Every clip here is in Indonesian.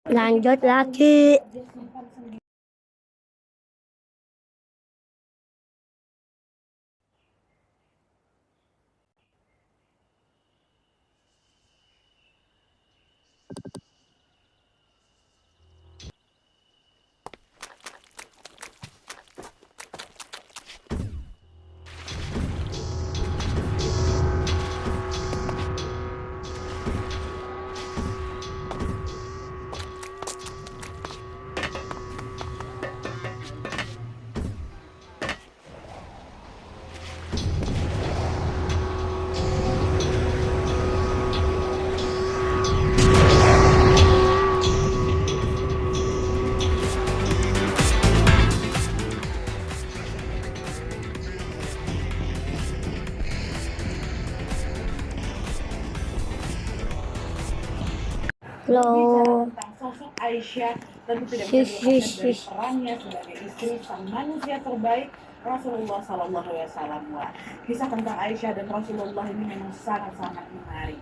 Lanjut lagi. Halo. Tentang sosok Aisyah, tentu tidak bisa dilepaskan dari perannya sebagai istri sang manusia terbaik Rasulullah Sallallahu Alaihi Wasallam. Kisah tentang Aisyah dan Rasulullah ini memang sangat-sangat menarik.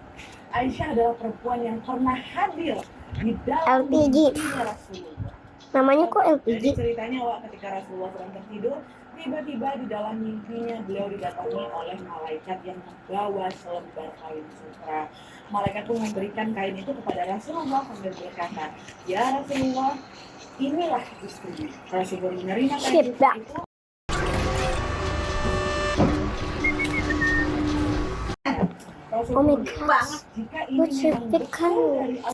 Aisyah adalah perempuan yang pernah hadir di dalam LPG. mimpinya Rasulullah. Namanya kok LPG? Jadi ceritanya ketika Rasulullah sedang tertidur, tiba-tiba di dalam mimpinya beliau didatangi oleh malaikat yang membawa selembar kain sutra. Malaikat pun memberikan kain itu kepada Rasulullah sambil berkata, "Ya Rasulullah, inilah istrinya." Rasulullah menerima kain sutra itu. Oh my gosh, what's your big color?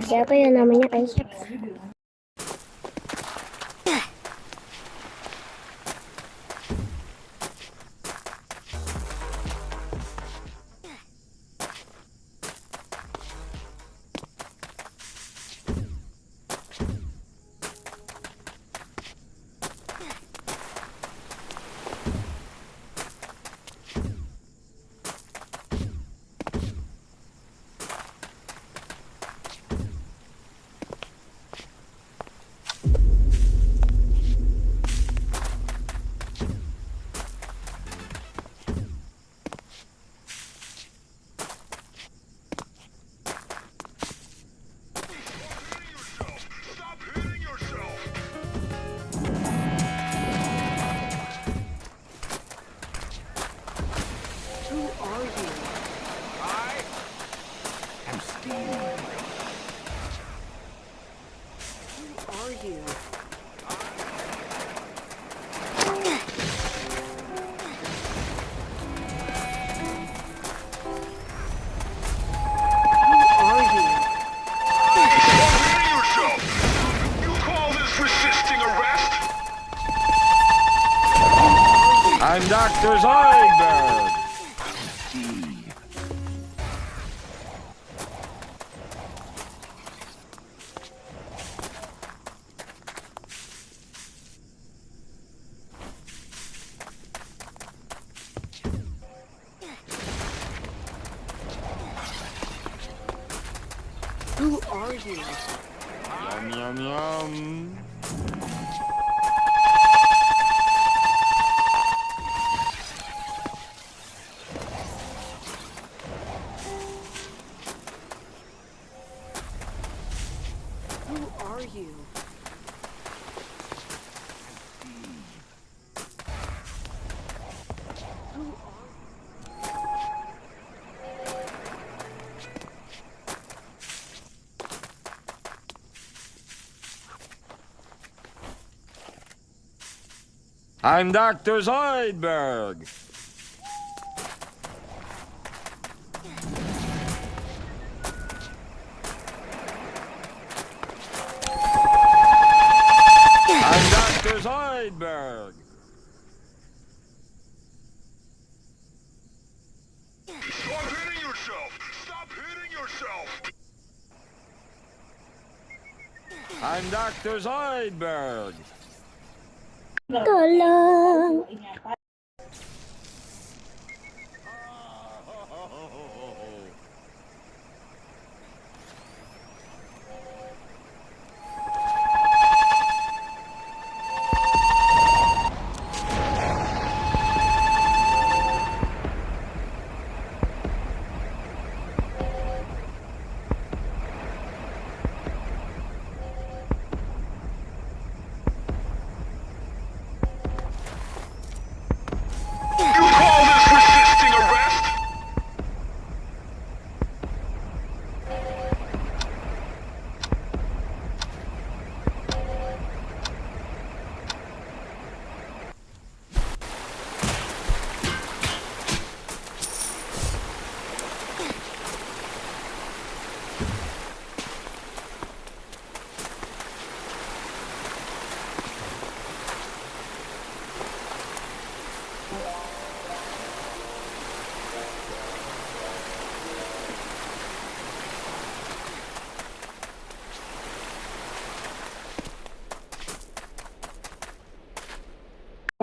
Siapa ya namanya Aisyah? Dr. Zoidberg. Who are you? Yum, yum, yum. Who are you? Who are I'm Dr. Zoidberg. I'm Dr. Zoidberg. Stop hitting yourself! Stop hitting yourself! I'm Dr. Zoidberg. Tolong. Ini apa? You call this resisting arrest?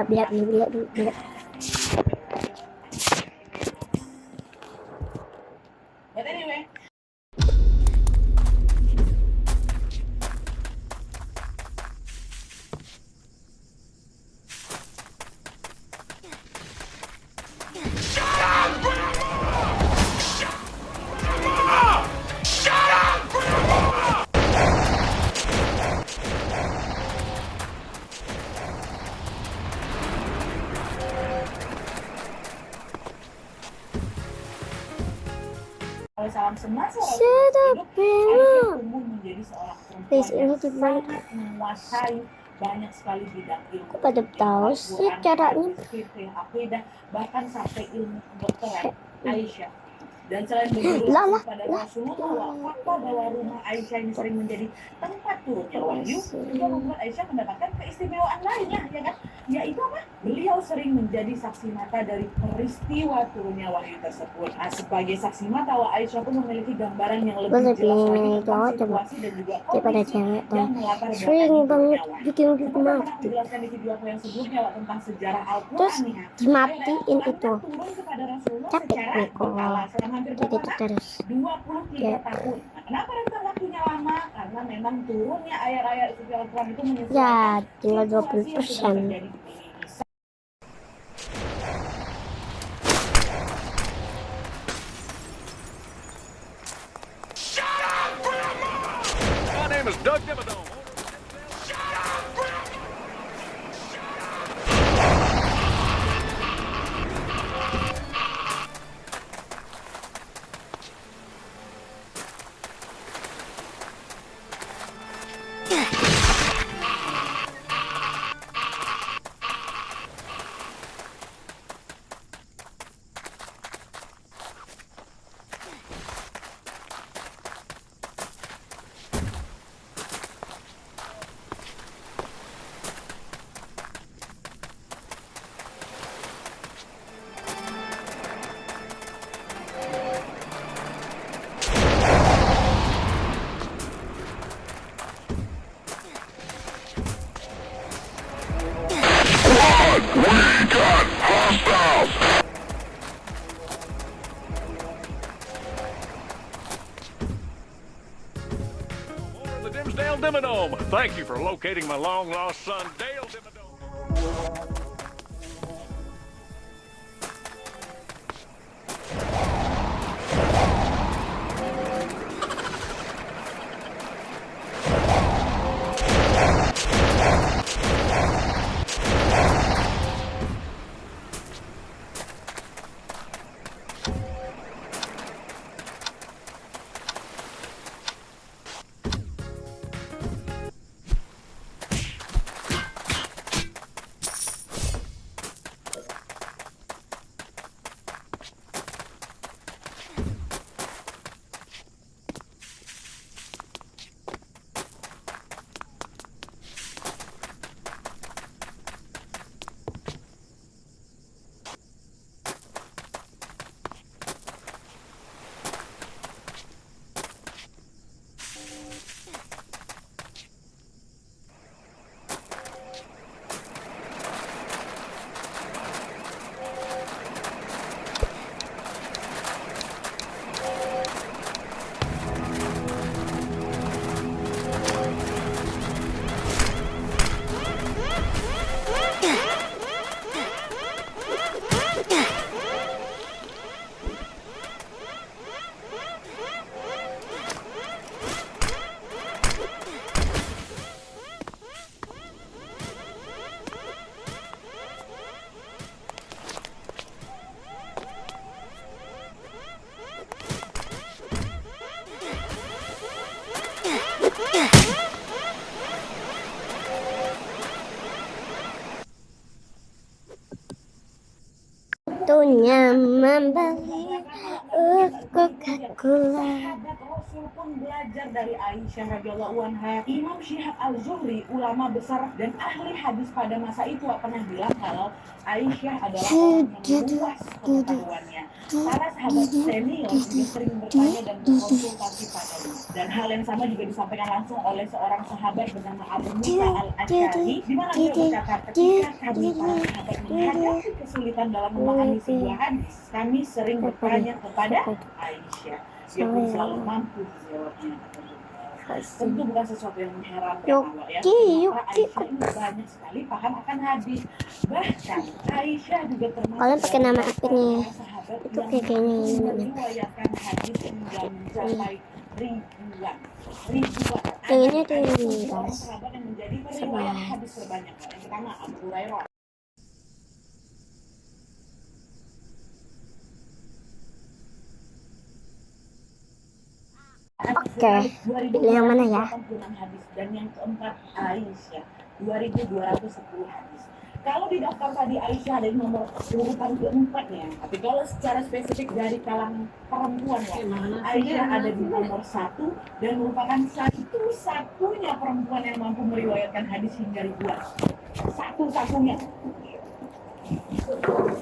Lihat dulu, lihat dulu, lihat. But anyway, kalau salam semasa Shut up, Bella. tumbuh menjadi seorang Please, perempuan ini yang gimana? sangat menguasai banyak sekali bidang ilmu. Kok pada tahu sih caranya? Fikih, akidah, bahkan sampai ilmu kedokteran. Aisyah. Dan selain berguru Lah, langsung pada Rasulullah, fakta bahwa rumah Aisyah ini sering menjadi tempat turunnya wahyu juga membuat Aisyah mendapatkan keistimewaan lainnya, ya kan? Yaitu apa? Beliau sering menjadi saksi mata dari peristiwa turunnya wahyu tersebut. Nah, sebagai saksi mata, Aisyah pun memiliki gambaran yang lebih Lebih jelas lagi ini tentang cowok coba situasi dan juga daripada kondisi cewek yang tuh melatar sering belakangi banget turunnya wahyu. bikin Seperti yang pernah mati, dijelaskan di video aku yang sebelumnya Wak, tentang sejarah Al-Quran terus nih ya. dimatiin itu Turun kepada Rasulullah capek secara nih berkala kalau selama hampir kayak berapa gitu tahun? terus 23 ya. tahun. Nah, kenapa rentang waktunya lama? Karena memang turunnya ayat-ayat suci Al-Quran itu Ya menyesuaikan tinggal situasi yang sedang 20%. terjadi di dunia ini. My name is Doug Dimmadome. name's Dale Dimmadome. Thank you for locating my long-lost son, Dale Dimmadome. Waktunya membeli Coca-Cola. Sahabat Rasul pun belajar dari Aisyah radhiyallahu anha. Imam Syihab Al-Zuhri, ulama besar dan ahli hadis pada masa itu, pernah bilang kalau Aisyah adalah orang yang luas pengetahuannya. Para sahabat senior juga sering bertanya dan berkonsultasi padanya. Dan hal yang sama juga disampaikan langsung oleh seorang sahabat bernama Abu Musa Al-Asy'ari, di mana beliau berkata, ketika kami para sahabat menghadapi kesulitan dalam memahami sebuah hadis, kami sering bertanya kepada Aisyah. Dia pun selalu mampu menjawabnya. Tentu bukan sesuatu yang mengherankan awak ya. Karena Aisyah ini banyak sekali paham akan hadis. Bahkan Aisyah juga termasuk Kalian pakai nama akunnya sahabat itu yang kayak gini meriwayatkan hadis hingga mencapai ribuan. Kayaknya Ada tuh ini, seorang guys. sahabat yang menjadi periwayat hadis terbanyak. Yang pertama Abu Hurairah. Oke, pilih yang mana ya? Hadis. Dan yang keempat Aisyah 2210 hadis. Kalau di daftar tadi Aisyah ada di nomor urutan keempat ya. Tapi kalau secara spesifik dari kalangan perempuan ya, Aisyah ada di nomor 1 dan merupakan satu-satunya perempuan yang mampu meriwayatkan hadis hingga ribuan. Satu-satunya.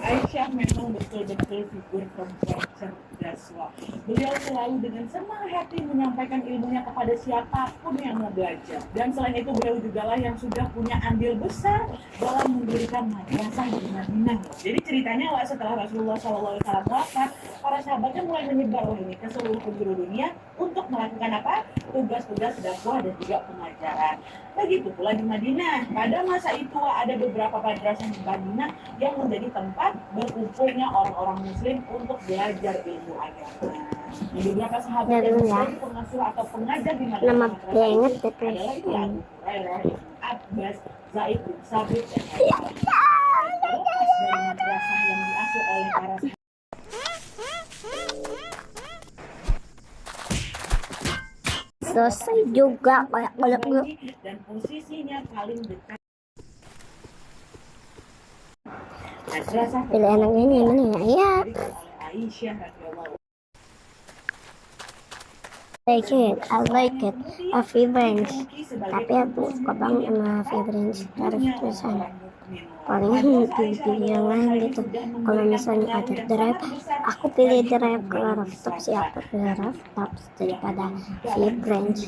Aisyah memang betul-betul figur perempuan cerdas. Beliau selalu dengan senang hati menyampaikan ilmunya kepada siapapun yang mau belajar. Dan selain itu beliau juga lah yang sudah punya andil besar dalam mendirikan madrasah di Madinah. Jadi ceritanya setelah Rasulullah SAW wafat, para sahabatnya mulai menyebar ini ke seluruh penjuru dunia untuk melakukan apa? Tugas-tugas dakwah dan juga pengajaran. Begitu pula di Madinah. Pada masa itu ada beberapa madrasah di Madinah yang menjadi tempat berkumpulnya orang-orang muslim untuk belajar ilmu agama. Beberapa sahabat yang menjadi pengasuh atau pengajar di Madinah Nama banget adalah itu Abu Hurairah, Abbas, Zaid bin Sabit dan lain-lain. Terlepas dari madrasah yang diasuh oleh para sahabat selesai juga kayak kalau dan posisinya paling dekat. Madrasah pilih anak ini yang mana ya? Iya, Aisyah radhiyallahu I like it, Avi Branch. Tapi aku suka banget sama Avi Branch. Harus tulisan paling dibilang gitu. Kalau misalnya ada drive, aku pilih drive. Kalau rooftop siapa pilih rooftop daripada Avi Branch.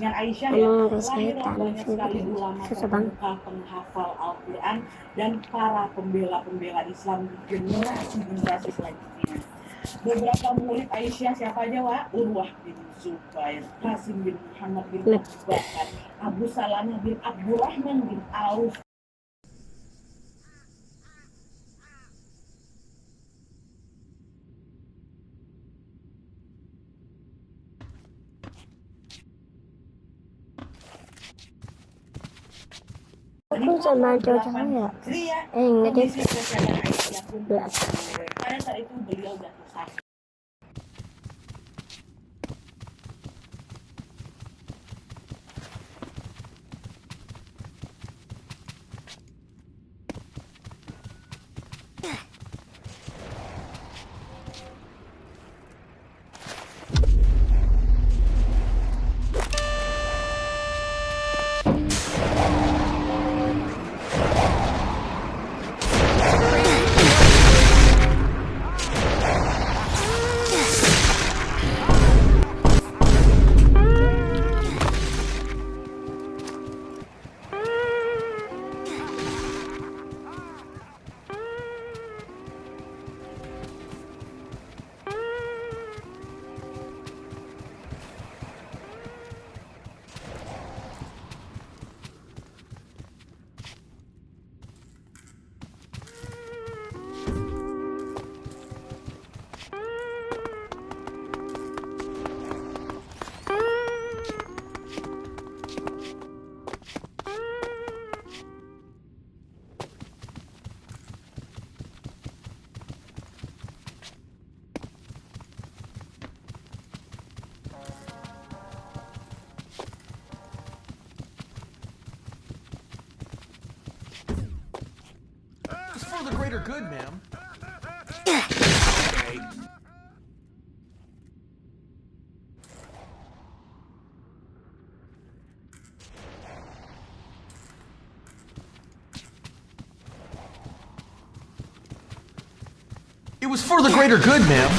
Emang guys, saya Avi Branch susah banget. Penghafal Al-Quran dan para pembela-pembela Islam di generasi selanjutnya. Beberapa murid Aisyah siapa aja, Wak? Urwah bin Zubair, Qasim bin Muhammad bin Bakar, Abu Salamah bin Abdurrahman bin Auf. Aku sama cowok ya. Enggak deh. Belas. Pada saat itu beliau jatuh sakit. It's for the greater good, ma'am. It was for the greater good, ma'am.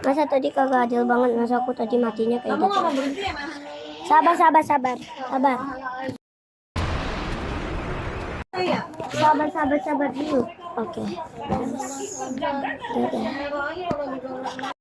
Masa tadi kagak adil banget, masa aku tadi matinya kayak gitu. Sabar. Sabar dulu. Oke. Dadah.